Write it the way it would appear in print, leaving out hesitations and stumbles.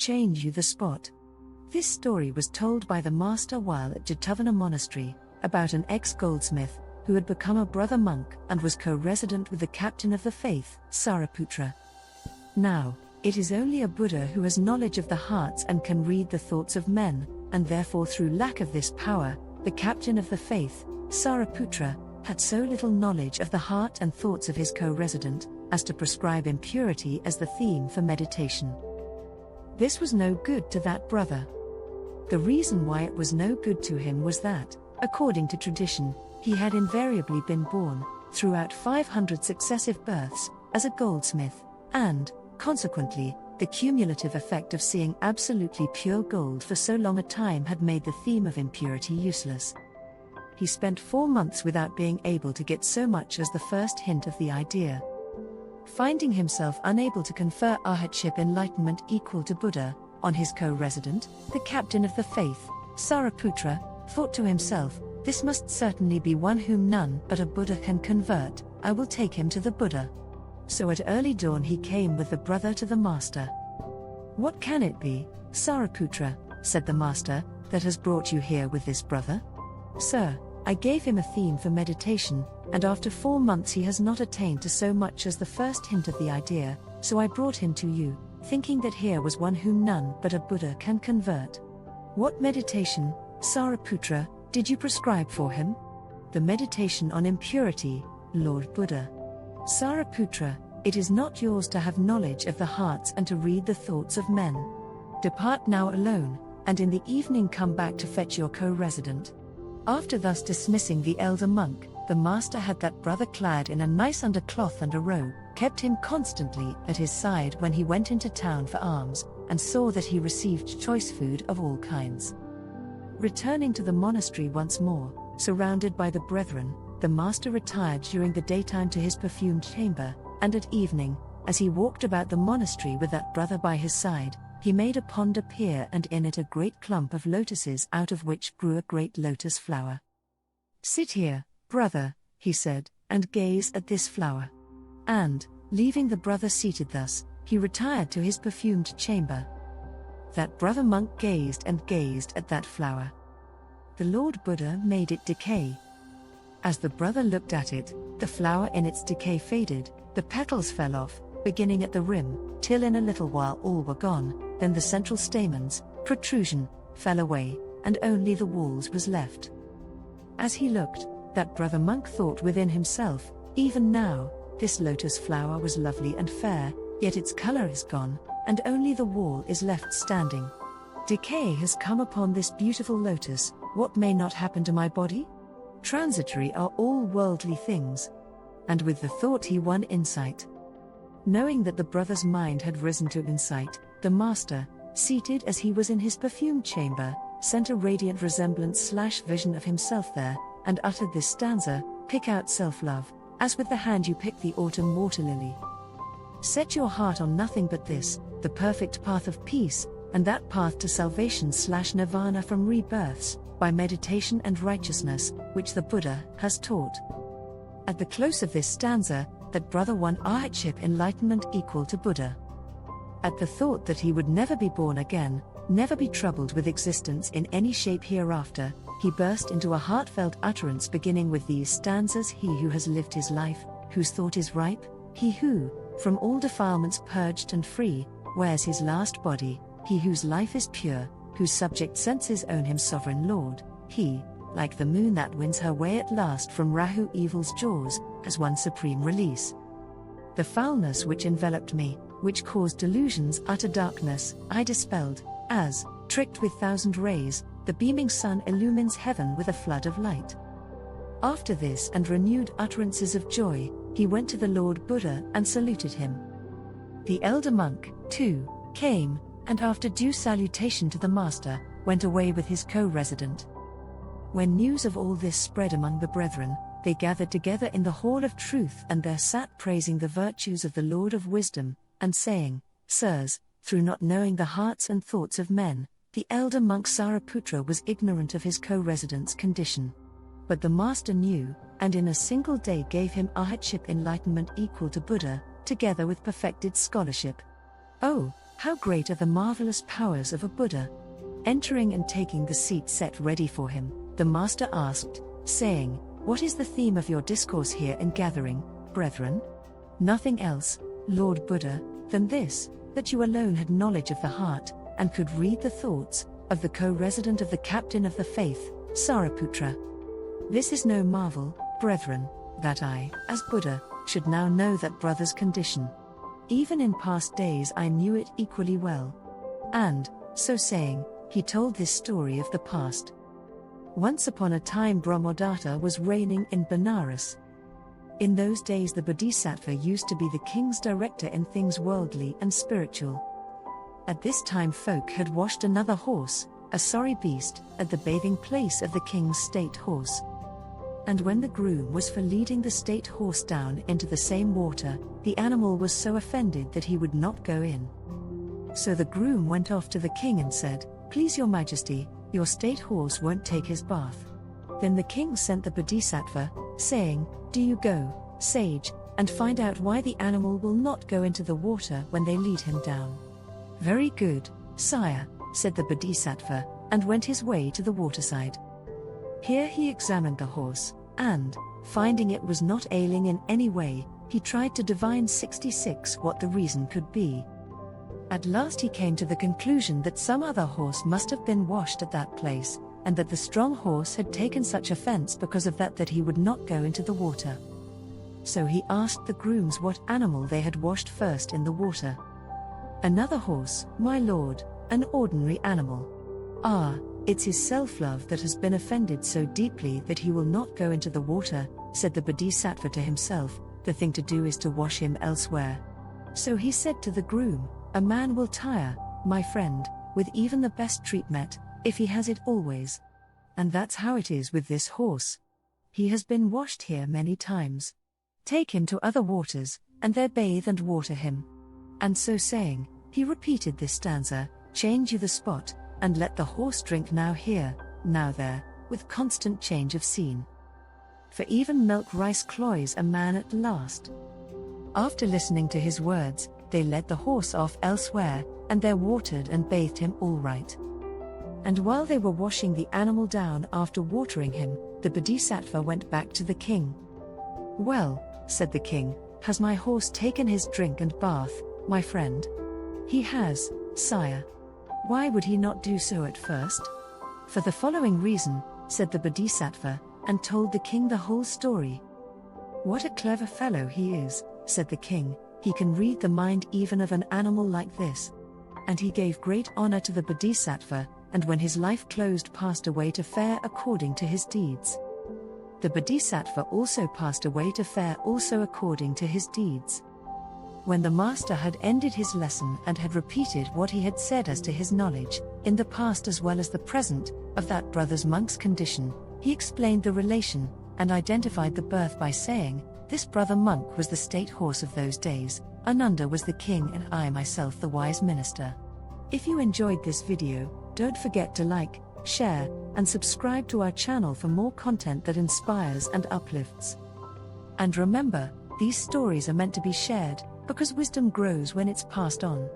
change you the spot. This story was told by the master while at Jataka Monastery, about an ex-goldsmith, who had become a brother monk and was co-resident with the captain of the faith, Sariputra. Now, it is only a Buddha who has knowledge of the hearts and can read the thoughts of men, and therefore through lack of this power, the captain of the faith, Sariputra, had so little knowledge of the heart and thoughts of his co-resident, as to prescribe impurity as the theme for meditation. This was no good to that brother. The reason why it was no good to him was that, according to tradition, he had invariably been born, throughout 500 successive births, as a goldsmith, and, consequently, the cumulative effect of seeing absolutely pure gold for so long a time had made the theme of impurity useless. He spent 4 months without being able to get so much as the first hint of the idea. Finding himself unable to confer arhatship enlightenment equal to Buddha on his co-resident, the captain of the faith, Sariputra, thought to himself, "This must certainly be one whom none but a Buddha can convert. I will take him to the Buddha." So at early dawn he came with the brother to the master. "What can it be, Sariputra," said the master, "that has brought you here with this brother?" "Sir, I gave him a theme for meditation, and after 4 months he has not attained to so much as the first hint of the idea, so I brought him to you, thinking that here was one whom none but a Buddha can convert." "What meditation, Sariputra, did you prescribe for him?" "The meditation on impurity, Lord Buddha." "Sariputra, it is not yours to have knowledge of the hearts and to read the thoughts of men. Depart now alone, and in the evening come back to fetch your co-resident." After thus dismissing the elder monk, the master had that brother clad in a nice undercloth and a robe, kept him constantly at his side when he went into town for alms, and saw that he received choice food of all kinds. Returning to the monastery once more, surrounded by the brethren, the master retired during the daytime to his perfumed chamber, and at evening, as he walked about the monastery with that brother by his side, he made a pond appear and in it a great clump of lotuses out of which grew a great lotus flower. "Sit here, brother," he said, "and gaze at this flower." And, leaving the brother seated thus, he retired to his perfumed chamber. That brother monk gazed and gazed at that flower. The Lord Buddha made it decay. As the brother looked at it, the flower in its decay faded, the petals fell off, beginning at the rim, till in a little while all were gone, then the central stamens, protrusion, fell away, and only the walls was left. As he looked, that brother monk thought within himself, "Even now, this lotus flower was lovely and fair, yet its color is gone, and only the wall is left standing. Decay has come upon this beautiful lotus, what may not happen to my body? Transitory are all worldly things." And with the thought he won insight. Knowing that the brother's mind had risen to insight, the master, seated as he was in his perfumed chamber, sent a radiant resemblance/vision of himself there, and uttered this stanza: "Pick out self-love, as with the hand you pick the autumn water lily. Set your heart on nothing but this, the perfect path of peace, and that path to salvation/nirvana from rebirths, by meditation and righteousness, which the Buddha has taught." At the close of this stanza, that brother won arhatship enlightenment equal to Buddha. At the thought that he would never be born again, never be troubled with existence in any shape hereafter, he burst into a heartfelt utterance beginning with these stanzas: "He who has lived his life, whose thought is ripe, he who, from all defilements purged and free, wears his last body, he whose life is pure, whose subject senses own him sovereign lord, he, like the moon that wins her way at last from Rahu evil's jaws, has won supreme release. The foulness which enveloped me, which caused delusions utter darkness, I dispelled, as, tricked with 1,000 rays, the beaming sun illumines heaven with a flood of light." After this and renewed utterances of joy, he went to the Lord Buddha and saluted him. The elder monk, too, came, and after due salutation to the master, went away with his co-resident. When news of all this spread among the brethren, they gathered together in the Hall of Truth and there sat praising the virtues of the Lord of Wisdom, and saying, "Sirs, through not knowing the hearts and thoughts of men, the elder monk Sariputra was ignorant of his co-resident's condition. But the master knew, and in a single day gave him arhatship enlightenment equal to Buddha, together with perfected scholarship. Oh, How great are the marvelous powers of a Buddha! Entering and taking the seat set ready for him, the master asked, saying, "What is the theme of your discourse here in gathering, brethren?" "Nothing else, Lord Buddha, than this, that you alone had knowledge of the heart, and could read the thoughts of the co-resident of the captain of the faith, Sariputra. This is no marvel, brethren, that I, as Buddha, should now know that brother's condition. Even in past days I knew it equally well." And, so saying, he told this story of the past. Once upon a time Brahmadatta was reigning in Benares. In those days the Bodhisattva used to be the king's director in things worldly and spiritual. At this time folk had washed another horse, a sorry beast, at the bathing place of the king's state horse. And when the groom was for leading the state horse down into the same water, the animal was so offended that he would not go in. So the groom went off to the king and said, "Please your majesty, your state horse won't take his bath." Then the king sent the Bodhisattva, saying, "Do you go, sage, and find out why the animal will not go into the water when they lead him down." "Very good, sire," said the Bodhisattva, and went his way to the waterside. Here he examined the horse, and, finding it was not ailing in any way, he tried to divine 66 what the reason could be. At last he came to the conclusion that some other horse must have been washed at that place, and that the strong horse had taken such offense because of that he would not go into the water. So he asked the grooms what animal they had washed first in the water. "Another horse, my lord, an ordinary animal." "Ah, it's his self-love that has been offended so deeply that he will not go into the water," said the Bodhisattva to himself. "The thing to do is to wash him elsewhere." So he said to the groom, "A man will tire, my friend, with even the best treatment, if he has it always. And that's how it is with this horse. He has been washed here many times. Take him to other waters, and there bathe and water him." And so saying, he repeated this stanza, "Change you the spot, and let the horse drink now here, now there, with constant change of scene. For even milk rice cloys a man at last." After listening to his words, they led the horse off elsewhere, and there watered and bathed him all right. And while they were washing the animal down after watering him, the Bodhisattva went back to the king. "Well," said the king, "has my horse taken his drink and bath, my friend?" "He has, sire." "Why would he not do so at first?" "For the following reason," said the Bodhisattva, and told the king the whole story. "What a clever fellow he is," said the king, "he can read the mind even of an animal like this." And he gave great honor to the Bodhisattva, and when his life closed passed away to fare according to his deeds. The Bodhisattva also passed away to fare also according to his deeds. When the master had ended his lesson and had repeated what he had said as to his knowledge, in the past as well as the present, of that brother's monk's condition, he explained the relation, and identified the birth by saying, "This brother monk was the state horse of those days, Ananda was the king, and I myself the wise minister." If you enjoyed this video, don't forget to like, share, and subscribe to our channel for more content that inspires and uplifts. And remember, these stories are meant to be shared, because wisdom grows when it's passed on.